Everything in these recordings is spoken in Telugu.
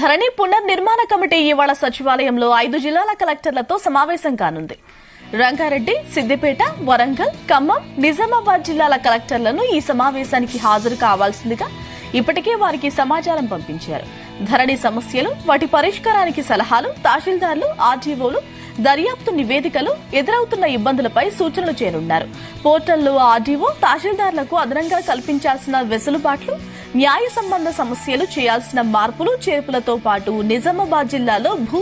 ధరణి పునర్నిర్మాణ కమిటీ ఇవాళ సచివాలయంలో 5 జిల్లాల కలెక్టర్లతో సమావేశం కానుంది. రంగారెడ్డి, సిద్దిపేట, వరంగల్, ఖమ్మం, నిజామాబాద్ జిల్లాల కలెక్టర్లను ఈ సమావేశానికి హాజరు కావాల్సిందిగా ఇప్పటికే వారికి సమాచారం పంపించారు. ధరణి సమస్యలు, వాటి పరిష్కారానికి సలహాలు, తహసీల్దార్లు, ఆర్టీఓలు దర్యాప్తు నివేదికలు, ఎదురవుతున్న ఇబ్బందులపై సూచనలు చేయనున్నారు. పోర్టల్లో ఆర్డీఓ, తహసీల్దార్లకు అదనంగా కల్పించాల్సిన వెసులుబాట్లు, న్యాయ సంబంధ సమస్యలు, చేయాల్సిన మార్పులు చేర్పులతో పాటు నిజామాబాద్ జిల్లాలో భూ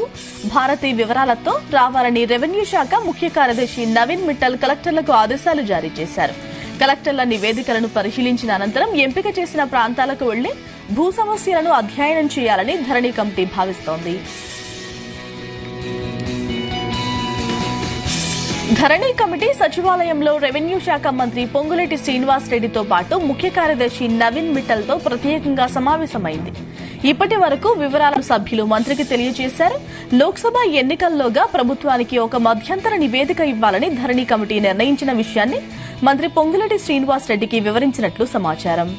భారతి వివరాలతో రావాలని రెవెన్యూ శాఖ ముఖ్య కార్యదర్శి నవీన్ మిట్టల్ కలెక్టర్లకు ఆదేశాలు జారీ చేశారు. కలెక్టర్ల నివేదికలను పరిశీలించిన అనంతరం ఎంపిక చేసిన ప్రాంతాలకు వెళ్లి భూ సమస్యలను అధ్యయనం చేయాలని ధరణి కమిటీ భావిస్తోంది. ధరణి కమిటీ సచివాలయంలో రెవెన్యూ శాఖ మంత్రి పొంగులేటి శ్రీనివాస్ రెడ్డితో పాటు ముఖ్య కార్యదర్శి నవీన్ మిట్టల్ తో ప్రత్యేకంగా సమావేశమైంది. ఇప్పటి వరకు వివరాలను సభ్యులు మంత్రికి తెలియజేశారు. లోక్సభ ఎన్నికల్లోగా ప్రభుత్వానికి ఒక మధ్యంతర నివేదిక ఇవ్వాలని ధరణి కమిటీ నిర్ణయించిన విషయాన్ని మంత్రి పొంగులేటి శ్రీనివాస్ రెడ్డికి వివరించినట్లు సమాచారం.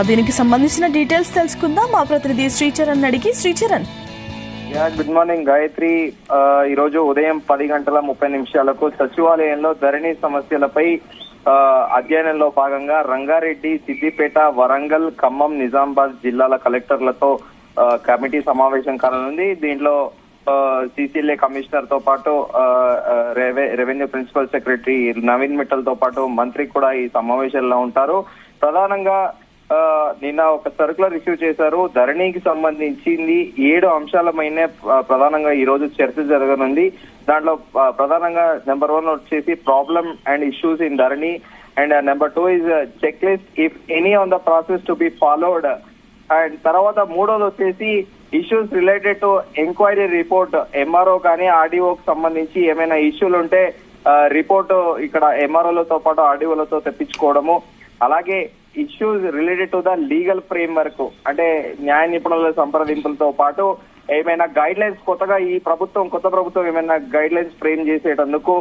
దీనికి సంబంధించిన డీటెయిల్స్ తెలుసుకుందాం. మా ప్రతినిధి శ్రీచరణ్ అడిగి. Sricharan, good morning Gayatri. ఈ రోజు ఉదయం 10:30 సచివాలయంలో ధరణి సమస్యలపై అధ్యయనంలో భాగంగా రంగారెడ్డి, సిద్దిపేట, వరంగల్, ఖమ్మం, నిజామాబాద్ జిల్లాల కలెక్టర్లతో కమిటీ సమావేశం కానుంది. దీంట్లో సిసిఎల్ఏ కమిషనర్ తో పాటు revenue principal secretary Naveen Mittal తో పాటు మంత్రి కూడా ఈ సమావేశంలో ఉంటారు. ప్రధానంగా నిన్న ఒక సర్కులర్ ఇష్యూ చేశారు. ధరణికి సంబంధించింది 7 అంశాలపైన ప్రధానంగా ఈ రోజు చర్చ జరగనుంది. దాంట్లో ప్రధానంగా నెంబర్ 1 వచ్చేసి problem and issues in Dharani, and number 2 is check list if any on the process to be followed, and తర్వాత 3వది వచ్చేసి issues related to enquiry report. MRO కానీ ఆర్డీఓకి సంబంధించి ఏమైనా ఇష్యూలు ఉంటే రిపోర్టు ఇక్కడ ఎంఆర్ఓలతో పాటు ఆర్డీఓలతో తెప్పించుకోవడము. అలాగే issues related to the legal frame work, అంటే న్యాయ నిపుణుల సంప్రదింపులతో పాటు ఏమైనా గైడ్ లైన్స్ కొత్త ప్రభుత్వం ఏమైనా గైడ్ లైన్స్ ఫ్రేమ్ చేసేటందుకు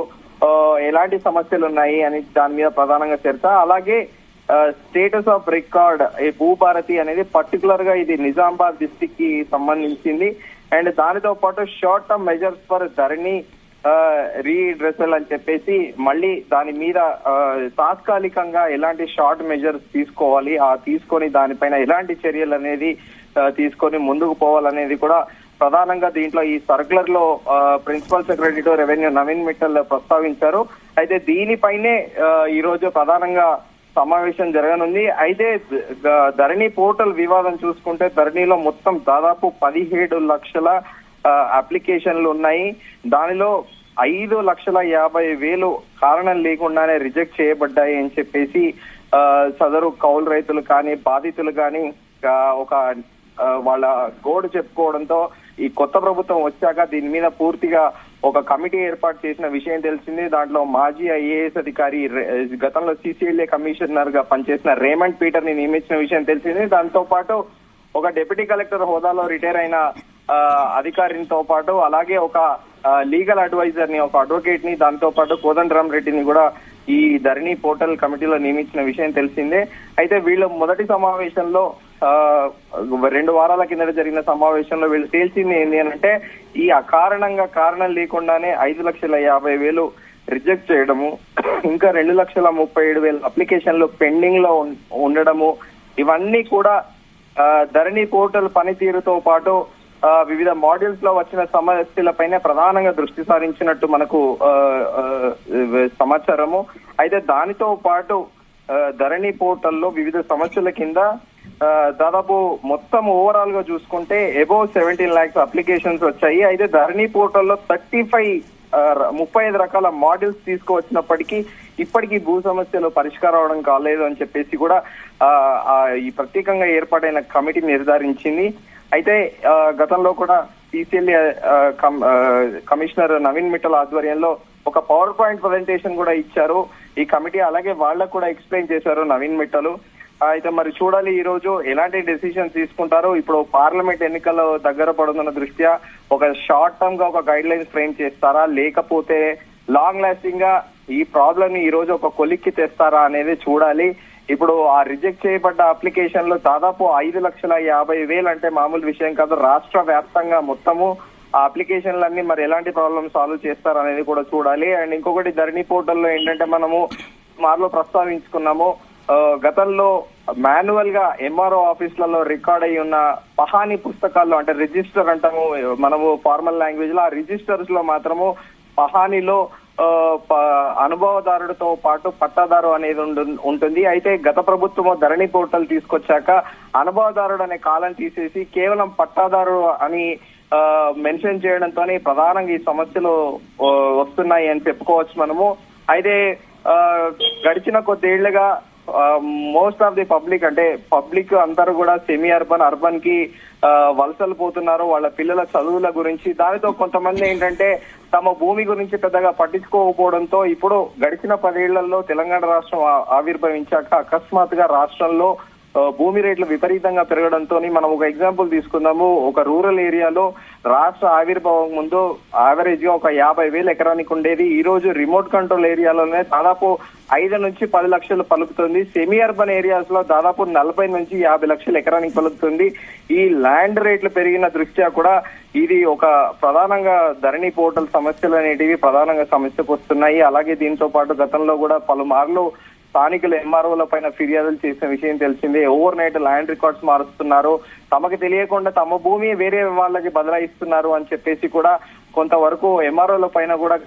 ఎలాంటి సమస్యలు ఉన్నాయి అని దాని మీద ప్రధానంగా చర్చ. అలాగే స్టేటస్ ఆఫ్ రికార్డ్ భూభారతి అనేది పర్టికులర్ గా ఇది నిజామాబాద్ డిస్టిక్ కి సంబంధించింది. అండ్ దానితో పాటు short term measures for Dharani redressal అని చెప్పేసి మళ్ళీ దాని మీద తాత్కాలికంగా ఎలాంటి షార్ట్ మెజర్స్ తీసుకోవాలి, తీసుకొని దానిపైన ఎలాంటి చర్యలు అనేది తీసుకొని ముందుకు పోవాలనేది కూడా ప్రధానంగా దీంట్లో ఈ సర్కులర్ లో principal secretary to revenue Naveen Mittal ప్రస్తావించారు. అయితే దీనిపైనే ఈ రోజు ప్రధానంగా సమావేశం జరగనుంది. అయితే ధరణి పోర్టల్ వివాదం చూసుకుంటే ధరణిలో మొత్తం దాదాపు 17 లక్షల అప్లికేషన్లు ఉన్నాయి. దానిలో 5,50,000 కారణం లేకుండానే రిజెక్ట్ చేయబడ్డాయి అని చెప్పేసి సదరు కౌలు రైతులు కానీ బాధితులు కానీ ఒక వాళ్ళ గోడు చెప్పుకోవడంతో ఈ కొత్త ప్రభుత్వం వచ్చాక దీని మీద పూర్తిగా ఒక కమిటీ ఏర్పాటు చేసిన విషయం తెలిసింది. దాంట్లో మాజీ ఐఏఎస్ అధికారి, గతంలో సిసిఎల్ఏ కమిషనర్ గా పనిచేసిన రేమండ్ పీటర్ ని నియమించిన విషయం తెలిసింది. దాంతో పాటు ఒక డిప్యూటీ కలెక్టర్ హోదాలో రిటైర్ అయిన అధికారితో పాటు అలాగే ఒక లీగల్ అడ్వైజర్ ని, ఒక అడ్వకేట్ ని, దాంతో పాటు కోదండరామ్ రెడ్డిని కూడా ఈ ధరణి పోర్టల్ కమిటీలో నియమించిన విషయం తెలిసిందే. అయితే వీళ్ళు మొదటి సమావేశంలో 2 వారాల కిందట జరిగిన సమావేశంలో వీళ్ళు తేల్చింది ఏంటి అంటే ఈ కారణం లేకుండానే 5,50,000 రిజెక్ట్ చేయడము, ఇంకా 2,37,000 అప్లికేషన్లు పెండింగ్ లో ఉండడము, ఇవన్నీ కూడా ధరణి పోర్టల్ పనితీరుతో పాటు వివిధ మాడ్యూల్స్ లో వచ్చిన సమస్యలపైన ప్రధానంగా దృష్టి సారించినట్టు మనకు సమాచారము. అయితే దానితో పాటు ధరణి పోర్టల్లో వివిధ సమస్యల కింద దాదాపు మొత్తం ఓవరాల్ గా చూసుకుంటే అబౌవ్ 17 lakhs అప్లికేషన్స్ వచ్చాయి. అయితే ధరణి పోర్టల్లో 35 రకాల మాడ్యూల్స్ తీసుకువచ్చినప్పటికీ ఇప్పటికీ భూ సమస్యలు పరిష్కారం అవడం కాలేదు అని చెప్పేసి కూడా ఈ ప్రత్యేకంగా ఏర్పాటైన కమిటీ నిర్ధారించింది. అయితే గతంలో కూడా సిసిఎల్ఏ కమిషనర్ నవీన్ మిట్టల్ ఆధ్వర్యంలో ఒక పవర్ పాయింట్ ప్రజెంటేషన్ కూడా ఇచ్చారు ఈ కమిటీ. అలాగే వాళ్ళకు కూడా ఎక్స్ప్లెయిన్ చేశారు నవీన్ మిట్టల్. అయితే మరి చూడాలి ఈ రోజు ఎలాంటి డెసిషన్స్ తీసుకుంటారో. ఇప్పుడు పార్లమెంట్ ఎన్నికలు దగ్గర పడుతున్న దృష్ట్యా ఒక షార్ట్ టర్మ్ గా ఒక గైడ్ లైన్స్ ఫ్రేమ్ చేస్తారా, లేకపోతే లాంగ్ లాస్టింగ్ గా ఈ ప్రాబ్లం ని ఈ రోజు ఒక కొలిక్కి తెస్తారా అనేది చూడాలి. ఇప్పుడు ఆ రిజెక్ట్ చేయబడ్డ అప్లికేషన్ లో దాదాపు 5,50,000 అంటే మామూలు విషయం కాదు. రాష్ట్ర వ్యాప్తంగా మొత్తము ఆ అప్లికేషన్లన్నీ మరి ఎలాంటి ప్రాబ్లమ్ సాల్వ్ చేస్తారు అనేది కూడా చూడాలి. అండ్ ఇంకొకటి ధరణి పోర్టల్లో ఏంటంటే మనము మాలో ప్రస్తావించుకున్నాము, గతంలో మాన్యువల్ గా ఎంఆర్ఓ ఆఫీసులలో రికార్డ్ అయి ఉన్న పహాని పుస్తకాల్లో అంటే రిజిస్టర్ అంటాము మనము ఫార్మల్ లాంగ్వేజ్ లో, ఆ రిజిస్టర్స్ లో మాత్రము పహానిలో అనుభవదారుడితో పాటు పట్టాదారు అనేది ఉంటుంది. అయితే గత ప్రభుత్వం ధరణి పోర్టల్ తీసుకొచ్చాక అనుభవదారుడు అనే కాలం తీసేసి కేవలం పట్టాదారు అని మెన్షన్ చేయడంతో ప్రధానంగా ఈ సమస్యలు వస్తున్నాయి అని చెప్పుకోవచ్చు మనము. అయితే గడిచిన కొద్దేళ్లుగా మోస్ట్ ఆఫ్ ది పబ్లిక్ అంటే పబ్లిక్ అందరూ కూడా సెమీ అర్బన్ అర్బన్ కి వలసలు పోతున్నారు వాళ్ళ పిల్లల చదువుల గురించి. దానితో కొంతమంది ఏంటంటే తమ భూమి గురించి పెద్దగా పట్టించుకోకపోవడంతో ఇప్పుడు గడిచిన 10 ఏళ్లలో తెలంగాణ రాష్ట్రం ఆవిర్భవించాక అకస్మాత్తుగా రాష్ట్రంలో భూమి రేట్లు విపరీతంగా పెరగడంతో మనం ఒక ఎగ్జాంపుల్ తీసుకుందాము. ఒక రూరల్ ఏరియాలో రాష్ట్ర ఆవిర్భావం ముందు యావరేజ్ గా ఒక 50,000 ఎకరానికి ఉండేది. ఈ రోజు రిమోట్ కంట్రోల్ ఏరియాలోనే దాదాపు 5 నుంచి 10 లక్షలు పలుకుతుంది. సెమీ అర్బన్ ఏరియాస్ లో దాదాపు 40 నుంచి 50 లక్షలు ఎకరానికి పలుకుతుంది. ఈ ల్యాండ్ రేట్లు పెరిగిన దృష్ట్యా కూడా ఇది ఒక ప్రధానంగా ధరణి పోర్టల్ సమస్యలు అనేటివి ప్రధానంగా సమస్యకు వస్తున్నాయి. అలాగే దీంతో పాటు గతంలో కూడా పలుమార్లు స్థానికులు ఎంఆర్ఓల పైన ఫిర్యాదులు చేసిన విషయం తెలిసిందే. ఓవర్ నైట్ ల్యాండ్ రికార్డ్స్ మారుస్తున్నారు, తమకు తెలియకుండా తమ భూమి వేరే వాళ్ళకి బదలాయిస్తున్నారు అని చెప్పేసి కూడా కొంతవరకు ఎంఆర్ఓల పైన కూడా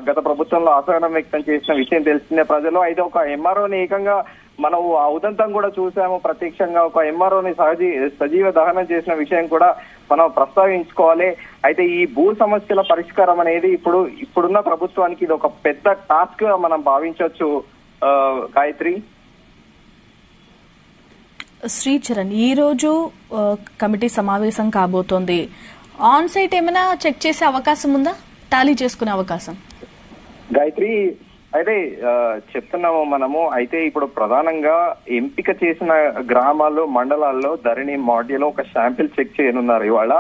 గత ప్రభుత్వంలో అసహనం వ్యక్తం చేసిన విషయం తెలిసిందే ప్రజలు. అయితే ఒక ఎంఆర్ఓని ఏకంగా మనం ఆ ఉదంతం కూడా చూసాము ప్రత్యక్షంగా. ఒక ఎంఆర్ఓని సజీవ దహనం చేసిన విషయం కూడా మనం ప్రస్తావించుకోవాలి. అయితే ఈ భూ సమస్యల పరిష్కారం అనేది ఇప్పుడున్న ప్రభుత్వానికి ఇది ఒక పెద్ద టాస్క్ గా మనం భావించవచ్చు. గాయత్రి, శ్రీచరణ్, ఈ రోజు కమిటీ సమావేశం కాబోతోంది. ఆన్ సైట్ ఏమైనా చెక్ చేసే అవకాశం ఉందా, టాలీ చేసుకునే అవకాశం? గాయత్రి, అయితే చెప్తున్నాము మనము. అయితే ఇప్పుడు ప్రధానంగా ఎంపిక చేసిన గ్రామాల్లో మండలాల్లో ధరణి మాడ్యూల్ ఒక శాంపిల్ చెక్ చేయనున్నారు ఇవాళ.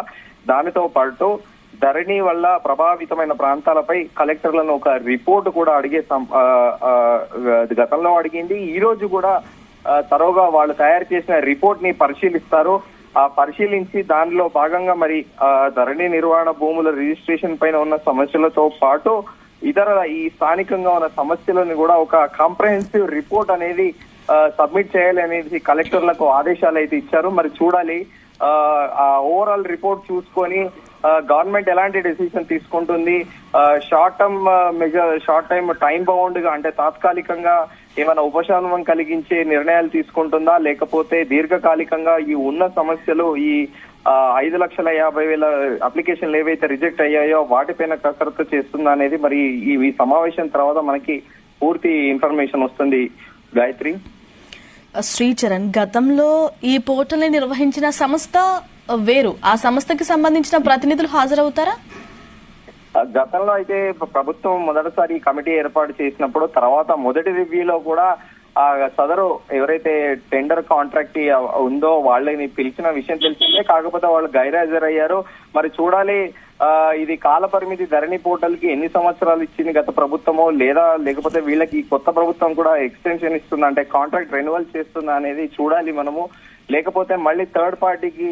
దానితో పాటు ధరణి వల్ల ప్రభావితమైన ప్రాంతాలపై కలెక్టర్లను ఒక రిపోర్ట్ కూడా అడిగే గతంలో అడిగింది. ఈ రోజు కూడా తరోగా వాళ్ళు తయారు చేసిన రిపోర్ట్ ని పరిశీలిస్తారు. ఆ పరిశీలించి దానిలో భాగంగా మరి ధరణి నిర్వహణ భూముల రిజిస్ట్రేషన్ పైన ఉన్న సమస్యలతో పాటు ఇతర ఈ స్థానికంగా ఉన్న సమస్యలను కూడా ఒక కాంప్రహెన్సివ్ రిపోర్ట్ అనేది సబ్మిట్ చేయాలి అనేది కలెక్టర్లకు ఆదేశాలు అయితే ఇచ్చారు. మరి చూడాలి ఆ ఓవరాల్ రిపోర్ట్ చూసుకొని గవర్నమెంట్ ఎలాంటి డెసిషన్ తీసుకుంటుంది. షార్ట్ టైం టైం బౌండ్ గా అంటే తాత్కాలికంగా ఏమైనా ఉపశమనం కలిగించే నిర్ణయాలు తీసుకుంటుందా, లేకపోతే దీర్ఘకాలికంగా ఈ ఉన్న సమస్యలు ఈ 5,50,000 అప్లికేషన్లు ఏవైతే రిజెక్ట్ అయ్యాయో వాటిపైన కసరత్తు చేస్తుందా అనేది మరి ఈ సమావేశం తర్వాత మనకి పూర్తి ఇన్ఫర్మేషన్ వస్తుంది. గాయత్రి, శ్రీచరణ్, గతంలో ఈ పోర్టల్ ని నిర్వహించిన సంస్థ వేరు, ఆ సంస్థకి సంబంధించిన ప్రతినిధులు హాజరవుతారా? గతంలో అయితే ప్రభుత్వం మొదటిసారి కమిటీ ఏర్పాటు చేసినప్పుడు తర్వాత మొదటి రివ్యూలో కూడా ఆ సదరు ఎవరైతే టెండర్ కాంట్రాక్ట్ ఉందో వాళ్ళని పిలిచిన విషయం తెలిసిందే. కాకపోతే వాళ్ళు గైర్హాజరయ్యారు. మరి చూడాలి ఇది కాల పరిమితి ధరణి పోర్టల్ కి ఎన్ని సంవత్సరాలు ఇచ్చింది గత ప్రభుత్వమో, లేకపోతే వీళ్ళకి కొత్త ప్రభుత్వం కూడా ఎక్స్టెన్షన్ ఇస్తుందా, అంటే కాంట్రాక్ట్ రెన్యువల్ చేస్తుందా అనేది చూడాలి మనము. లేకపోతే మళ్ళీ థర్డ్ పార్టీకి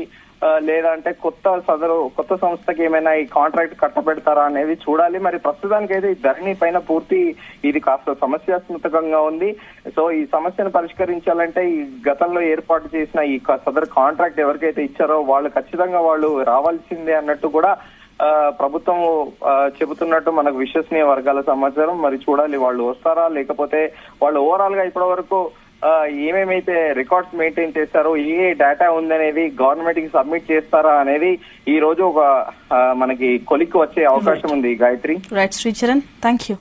లేదంటే కొత్త సంస్థకి ఏమైనా ఈ కాంట్రాక్ట్ కట్టబెడతారా అనేది చూడాలి. మరి ప్రస్తుతానికి అయితే ఈ ధరణి పైన పూర్తి ఇది కాస్త సమస్యాత్మకంగా ఉంది. సో ఈ సమస్యను పరిష్కరించాలంటే ఈ గతంలో ఏర్పాటు చేసిన ఈ సదరు కాంట్రాక్ట్ ఎవరికైతే ఇచ్చారో వాళ్ళు ఖచ్చితంగా వాళ్ళు రావాల్సిందే అన్నట్టు కూడా ప్రభుత్వం చెబుతున్నట్టు మనకు విశ్వసనీయ వర్గాల సమాచారం. మరి చూడాలి వాళ్ళు వస్తారా, లేకపోతే వాళ్ళు ఓవరాల్ గా ఇప్పటి వరకు ఏమేమైతే రికార్డ్స్ మెయింటైన్ చేస్తారో, ఏ డేటా ఉందనేది గవర్నమెంట్ కి సబ్మిట్ చేస్తారా అనేది ఈ రోజు ఒక మనకి కొలిక్కి వచ్చే అవకాశం ఉంది. Gayatri, right Sricharan, thank you.